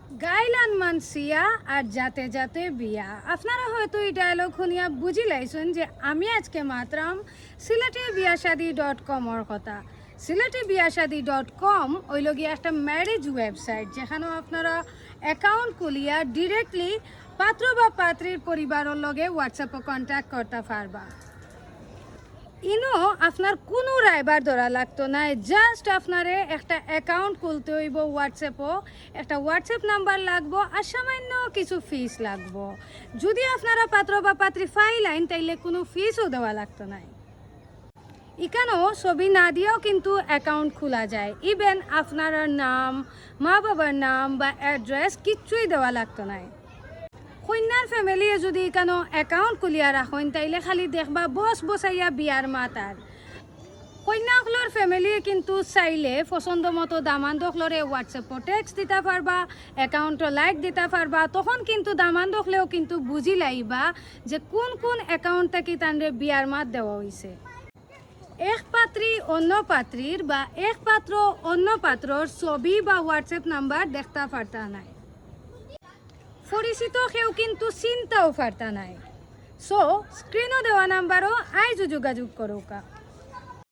গাইলান মানসিয়া আর যাতে যাতে বিয়া। আপনারা হয়তো এই ডায়লগ শুনিয়া বুঝি লাইছেন যে আমি আজকে মাত্রাম silatebiashadi.com কথা। silatebiashadi.com ওইলগিয়া একটা ম্যারেজ ওয়েবসাইট, যেখানেও আপনারা অ্যাকাউন্ট খুলিয়া ডিরেক্টলি পাত্র বা পাত্রীর পরিবারের লগে হোয়াটসঅ্যাপে কন্ট্যাক্ট করতে পারবা। ইনো আপনার কোনো রাইবার ধরা লাগতো না, জাস্ট আপনারে একটা অ্যাকাউন্ট খুলতে হইব হোয়াটসঅ্যাপও, একটা হোয়াটসঅ্যাপ নাম্বার লাগবো আর সামান্য কিছু ফিস লাগবো। যদি আপনারা পাত্র বা পাত্রী ফাইলাইন তাইলে কোনো ফিসও দেওয়া লাগতো না। এখানেও ছবি না দিয়েও কিন্তু অ্যাকাউন্ট খোলা যায়। ইভেন আপনার নাম, মা বাবার নাম বা অ্যাড্রেস কিচ্ছুই দেওয়া লাগতো না। কন্যার ফ্যামিলিয়ে যদি কেন অ্যাকাউন্ট খুলিয়া রাখেন তাইলে খালি দেখবা বস বসাইয়া বিয়ার মাতার। কন্যাগুলোর ফ্যামিলিয়ে কিন্তু চাইলে পছন্দ মতো দামানদখলরে হোয়াটসঅ্যাপে টেক্সট দিতে পারবা, অ্যাকাউন্টে লাইক দিতে পারবা। তখন কিন্তু দামানদখলেও কিন্তু বুঝি লাইবা যে কোন কোন অ্যাকাউন্ট থেকে তাদের বিয়ার মাত দেওয়া হয়েছে। এক পাত্রী অন্য পাত্রীর বা এক পাত্র অন্য পাত্রর ছবি বা হোয়াটসঅ্যাপ নাম্বার দেখতে পারতা নাই। পরিচিত কেউ কিন্তু চিন্তাও পারতা নাই। সো স্ক্রিনও দেওয়া নাম্বারও আইজ যোগাযোগ করুকা।